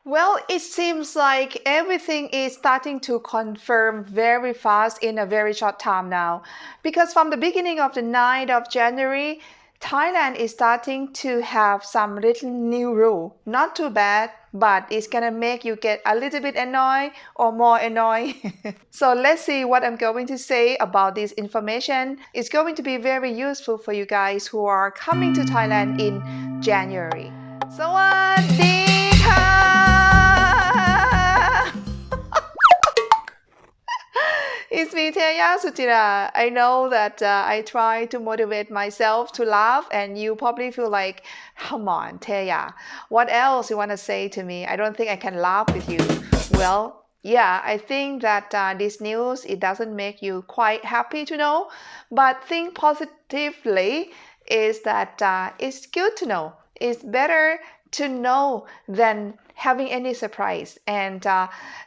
Well, it seems like everything is starting to confirm very fast in a very short time now. Because from the beginning of the 9th of January, Thailand is starting to have some little new rule. Not too bad, but it's gonna make you get a little bit annoyed or more annoyed. So let's see what I'm going to say about this information. It's going to be very useful for you guys who are coming to Thailand in January. สวัสดีค่ะ It's me, Teya Suchira. I know that I try to motivate myself to laugh, and you probably feel like, come on, Teya, what else you want to say to me? I don't think I can laugh with you. Well, yeah, I think that this news, it doesn't make you quite happy to know, but think positively is that it's good to know. It's better to know than having any surprise. And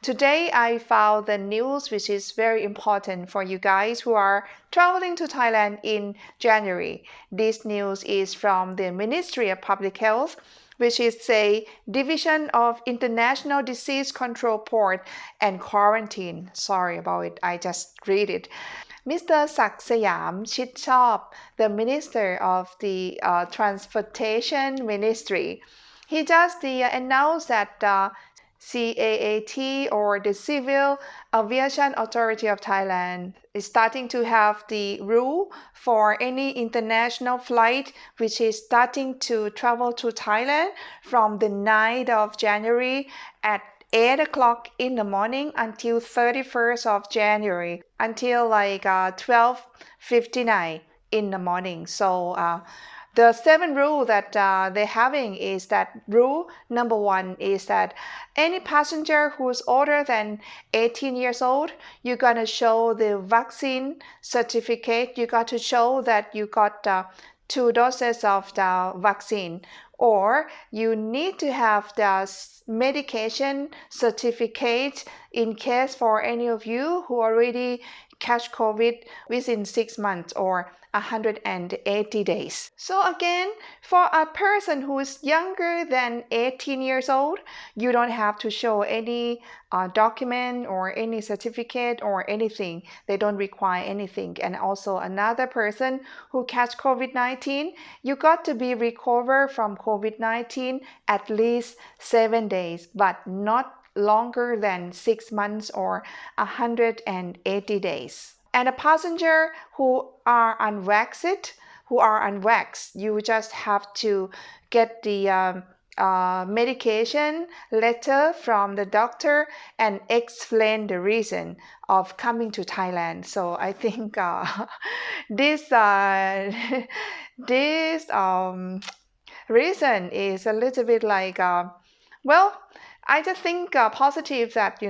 today I found the news which is very important for you guys who are traveling to Thailand in January. This news is from the Ministry of Public Health, which is a Division of International Disease Control Port and Quarantine. Sorry about it, I just read it. Mr. Saksayam Chitchop, the Minister of the Transportation Ministry, he just announced that CAAT, or the Civil Aviation Authority of Thailand, is starting to have the rule for any international flight which is starting to travel to Thailand from the 9th of January at 8 o'clock in the morning until 31st of January, until like 12:59 in the morning. So the 7 rule that they're having is that rule number 1 is that any passenger who's older than 18 years old, you got to show the vaccine certificate. You got to show that you got 2 doses of the vaccine, or you need to have the medication certificate in case for any of you who already catch COVID within 6 months or 180 days. So again, for a person who is younger than 18 years old, you don't have to show any document or any certificate or anything. They don't require anything. And also another person who catch COVID-19, you got to be recovered from COVID-19 at least 7 days, but not longer than 6 months or 180 days. And a passenger who are unvaxxed, you just have to get the medication letter from the doctor and explain the reason of coming to Thailand. So I think this this reason is a little bit like well, I just think positive that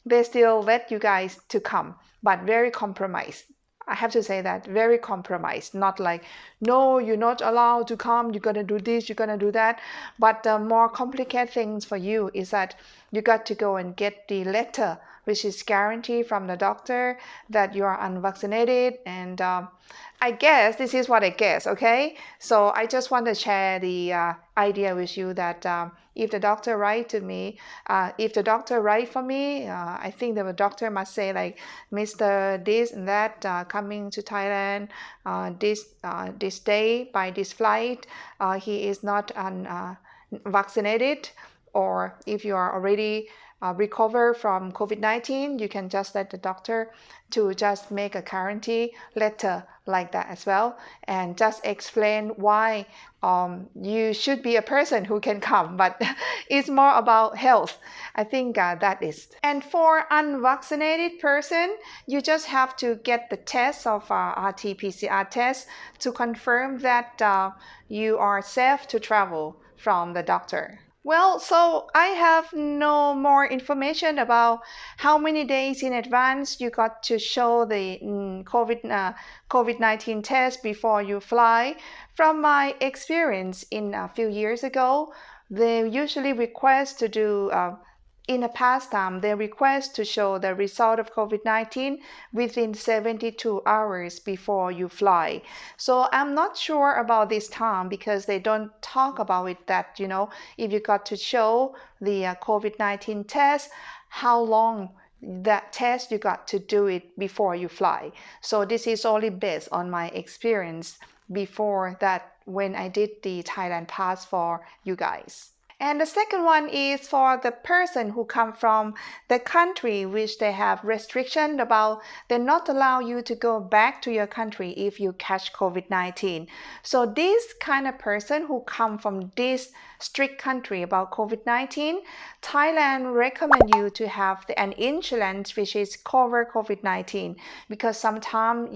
they still let you guys to come, but very compromised. I have to say that very compromised, not like, no, you're not allowed to come, you're gonna do this, you're gonna do that. But the more complicated things for you is that you got to go and get the letter, which is guarantee from the doctor that you are unvaccinated. And I guess this is what I guess, okay? So I just want to share the idea with you that if the doctor write to me, if the doctor write for me, I think the doctor must say like, Mr. this and that coming to Thailand this day by this flight, he is not vaccinated, or if you are already recover from COVID-19, you can just let the doctor to just make a guarantee letter like that as well, and just explain why you should be a person who can come, but it's more about health. I think that is. And for unvaccinated person, you just have to get the test of RT-PCR test to confirm that you are safe to travel from the doctor. Well, so I have no more information about how many days in advance you got to show the COVID-19 test before you fly. From my experience in a few years ago, they usually request to do in the past time, they request to show the result of COVID-19 within 72 hours before you fly. So I'm not sure about this time because they don't talk about it that, if you got to show the COVID-19 test, how long that test you got to do it before you fly. So this is only based on my experience before that when I did the Thailand pass for you guys. And the second one is for the person who come from the country which they have restriction about they not allow you to go back to your country if you catch COVID-19. So this kind of person who come from this strict country about COVID-19, Thailand recommend you to have an insurance which is cover COVID-19 because sometimes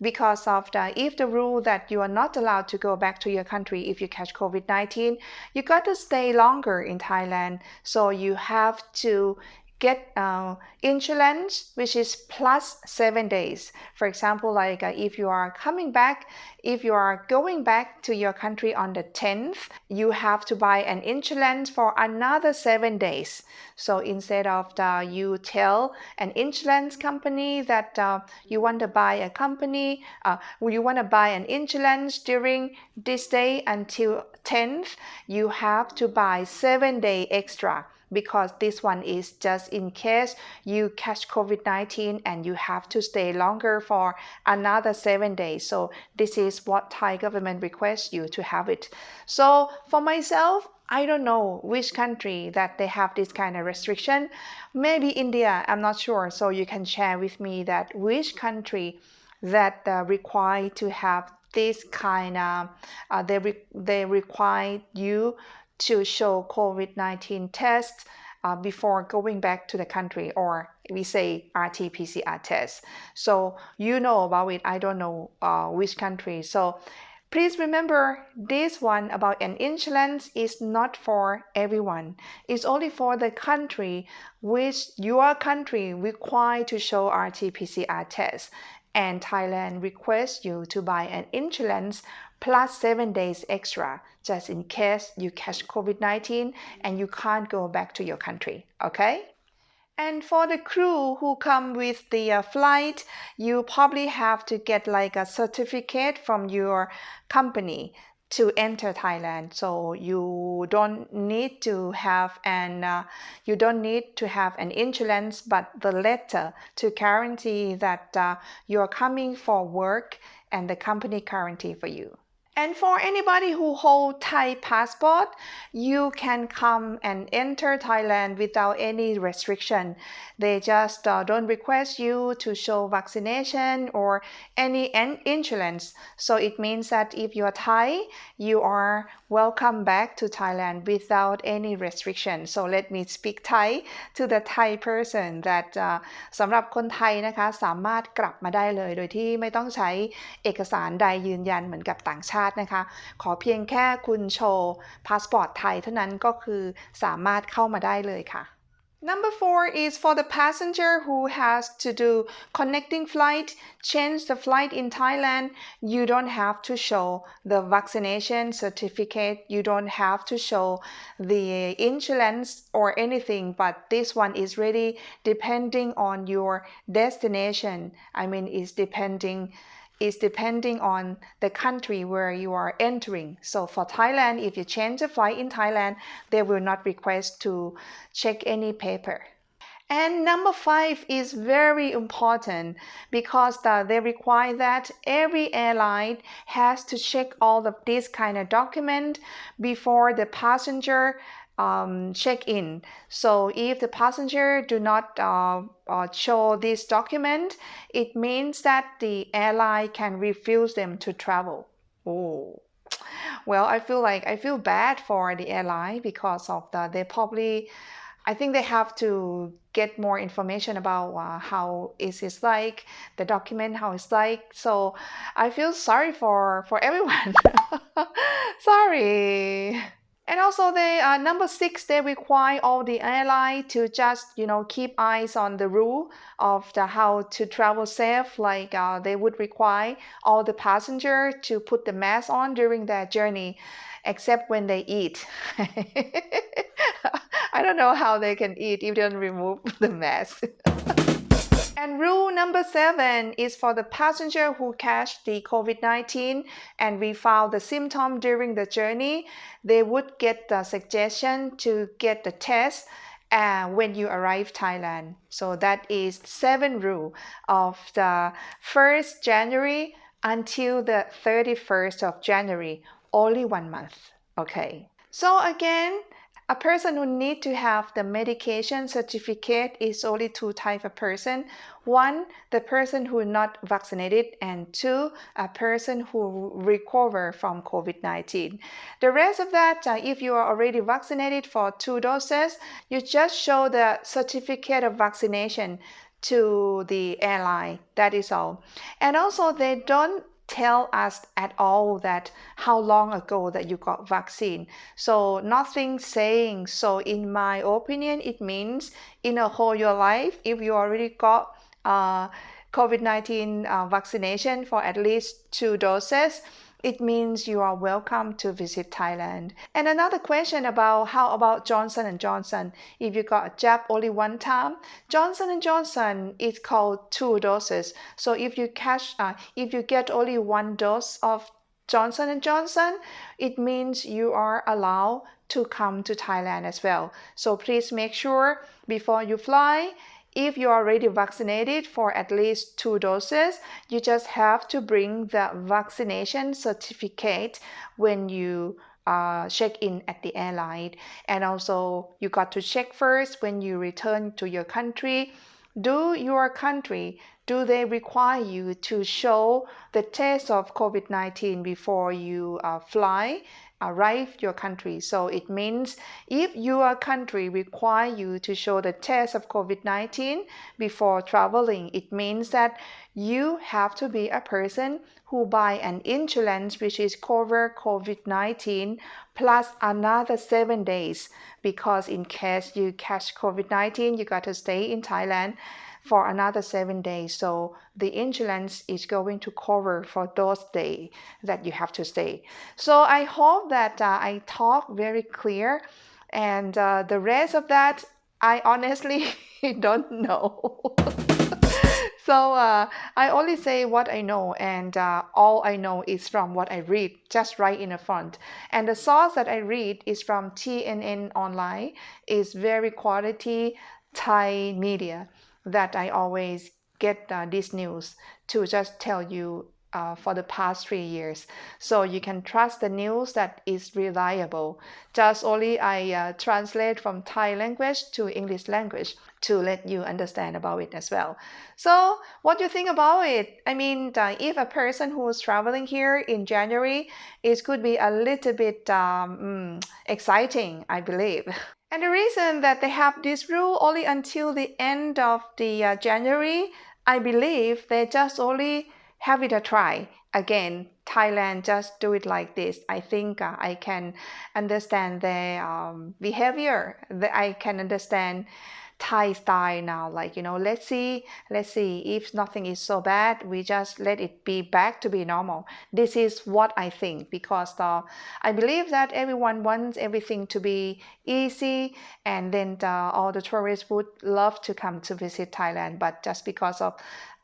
because of if the rule that you are not allowed to go back to your country if you catch COVID-19, you got to stay longer in Thailand. So you have to get insurance which is plus 7 days. For example, like if you are going back to your country on the 10th, you have to buy an insurance for another 7 days. So instead of you tell an insurance company that you want to buy an insurance during this day until 10th, you have to buy 7 days extra because this one is just in case you catch COVID-19 and you have to stay longer for another 7 days. So this is what Thai government requests you to have it. So for myself, I don't know which country that they have this kind of restriction. Maybe India, I'm not sure. So you can share with me that which country that require to have this kind of, they require you to show COVID-19 tests before going back to the country, or we say RT-PCR test. So you know about it, I don't know which country. So please remember this one about an insurance is not for everyone. It's only for the country which your country require to show RT-PCR test. And Thailand requests you to buy an insurance plus 7 days extra just in case you catch COVID-19 and you can't go back to your country, okay? And for the crew who come with the flight, you probably have to get like a certificate from your company to enter Thailand. So you don't need to have an insurance, but the letter to guarantee that you're coming for work and the company guarantee for you. And for anybody who hold Thai passport, you can come and enter Thailand without any restriction. They just don't request you to show vaccination or any insurance. So it means that if you are Thai, you are welcome back to Thailand without any restriction. So let me speak Thai to the Thai person that สำหรับคนไทยนะคะสามารถกลับมาได้เลยโดยที่ไม่ต้องใช้เอกสารใดยืนยันเหมือนกับต่างชาตินะคะขอเพียงแค่คุณโชว์พาสปอร์ตไทยเท่านั้นก็คือสามารถเข้ามาได้เลยค่ะ Number 4 is for the passenger who has to do connecting flight, change the flight in Thailand. You don't have to show the vaccination certificate. You don't have to show the insurance or anything, but this one is really depending on your destination. I mean, it's depending on the country where you are entering. So for Thailand, if you change the flight in Thailand, they will not request to check any paper. And number 5 is very important because they require that every airline has to check all of this kind of document before the passenger check in. So if the passenger do not show this document, it means that the airline can refuse them to travel. Oh, well, I feel bad for the airline because of I think they have to get more information about how is it like, the document, how it's like. So I feel sorry for everyone. Sorry. And also number 6, they require all the airline to just, keep eyes on the rule of how to travel safe. Like they would require all the passengers to put the mask on during their journey, except when they eat. I don't know how they can eat if they don't remove the mask. And rule number 7 is for the passenger who catch the COVID-19 and we found the symptom during the journey, they would get the suggestion to get the test when you arrive Thailand. So that is 7 rule of the 1st January until the 31st of January, only 1 month. Okay. So again, a person who need to have the medication certificate is only 2 type of person. 1, the person who not vaccinated, and 2, a person who recover from COVID-19. The rest of that, if you are already vaccinated for 2 doses, you just show the certificate of vaccination to the airline. That is all. And also they don't tell us at all that how long ago that you got vaccine. So nothing saying. So in my opinion, it means in a whole your life, if you already got COVID-19 vaccination for at least 2 doses, it means you are welcome to visit Thailand. And another question about how about Johnson & Johnson? If you got a jab only 1 time, Johnson & Johnson is called 2 doses. So if you get only 1 dose of Johnson & Johnson, it means you are allowed to come to Thailand as well. So please make sure before you fly, if you are already vaccinated for at least 2 doses, you just have to bring the vaccination certificate when you check in at the airline. And also, you got to check first when you return to your country. Do they require you to show the test of COVID-19 before you arrive your country? So it means if your country require you to show the test of COVID-19 before traveling, it means that you have to be a person who buy an insurance which is cover COVID-19 plus another 7 days, because in case you catch COVID-19, you got to stay in Thailand for another 7 days. So the insurance is going to cover for those days that you have to stay. So I hope that I talk very clear, and the rest of that I honestly don't know. So I only say what I know, and all I know is from what I read, just right in the front. And the source that I read is from TNN Online. It's very quality Thai media that I always get this news to just tell you for the past 3 years. So you can trust the news that is reliable. Just only I translate from Thai language to English language to let you understand about it as well. So what do you think about it? I mean, if a person who is traveling here in January, it could be a little bit exciting, I believe. And the reason that they have this rule only until the end of the January, I believe they just only have it a try. Again, Thailand just do it like this. I think I can understand their behavior. I can understand Thai style now. Like, let's see if nothing is so bad, we just let it be back to be normal. This is what I think, because I believe that everyone wants everything to be easy, and then all the tourists would love to come to visit Thailand. But just because of,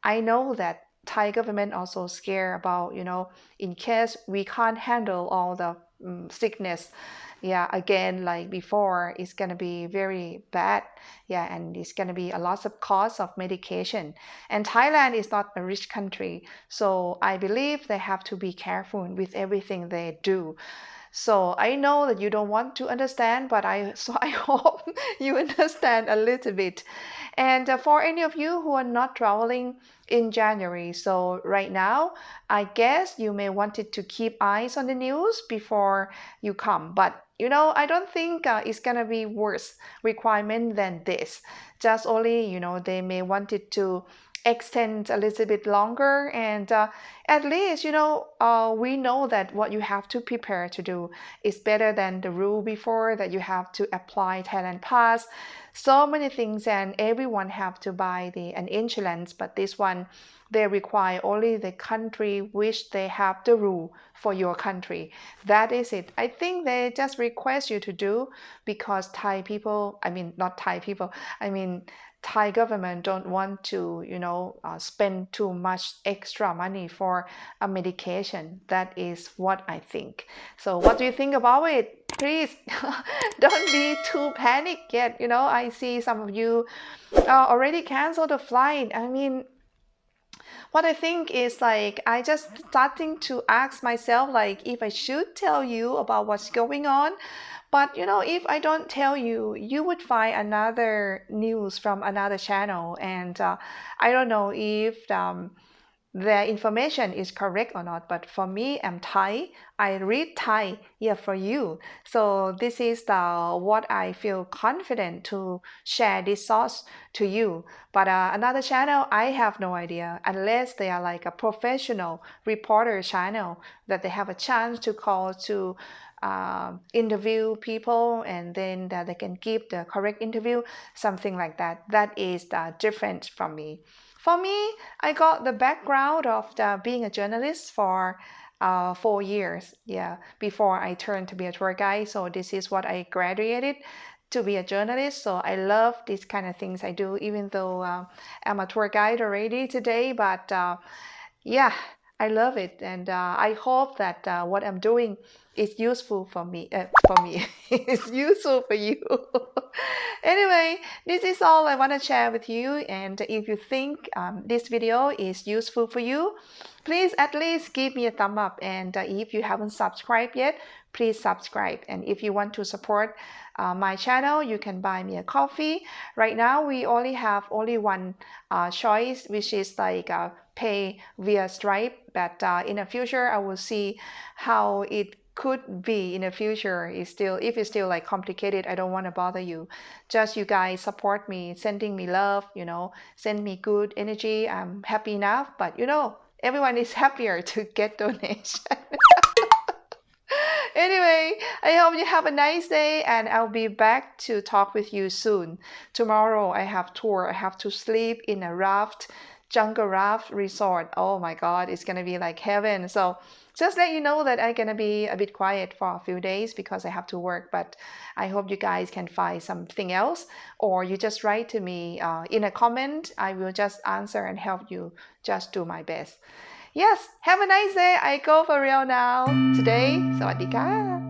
I know that Thai government also scared about, in case we can't handle all the sickness, again, like before, it's going to be very bad. And it's going to be a lot of cost of medication. And Thailand is not a rich country. So I believe they have to be careful with everything they do. So I know that you don't want to understand, but I hope you understand a little bit. And for any of you who are not traveling in January, so right now, I guess you may wanted to keep eyes on the news before you come. But I don't think it's gonna be worse requirement than this. Just only, they may wanted to extend a little bit longer, and at least, we know that what you have to prepare to do is better than the rule before that you have to apply Thailand Pass. So many things, and everyone have to buy an insurance, but this one, they require only the country which they have the rule for your country. That is it. I think they just request you to do because Thai people, I mean, not Thai people, I mean, Thai government don't want to, spend too much extra money for a medication. That is what I think. So what do you think about it? Please don't be too panicked yet. I see some of you already canceled the flight. I mean, what I think is like I just starting to ask myself like if I should tell you about what's going on. But if I don't tell you, you would find another news from another channel, and I don't know if their information is correct or not. But for me, I'm Thai. I read Thai here for you. So this is what I feel confident to share this source to you. But another channel, I have no idea unless they are like a professional reporter channel that they have a chance to call to interview people, and then they can give the correct interview, something like that. That is different from me. For me, I got the background of being a journalist for 4 years, yeah, before I turned to be a tour guide. So this is what I graduated to be a journalist. So I love these kind of things I do, even though I'm a tour guide already today. But yeah, I love it, and I hope that what I'm doing is useful for me. It's useful for you. Anyway, this is all I want to share with you. And if you think this video is useful for you, please at least give me a thumb up. And if you haven't subscribed yet, please subscribe. And if you want to support my channel, you can buy me a coffee. Right now, we only have one choice, which is like pay via Stripe. But in the future, I will see how it could be in the future. If it's still like complicated, I don't want to bother you. Just you guys support me, sending me love, send me good energy. I'm happy enough. But everyone is happier to get donation. Anyway, I hope you have a nice day, and I'll be back to talk with you soon. Tomorrow I have tour. I have to sleep in a jungle raft resort. Oh my God, it's gonna be like heaven. So just let you know that I'm gonna be a bit quiet for a few days because I have to work. But I hope you guys can find something else, or you just write to me in a comment. I will just answer and help you. Just do my best. Yes, have a nice day. I go for real now. Today, สวัสดีค่ะ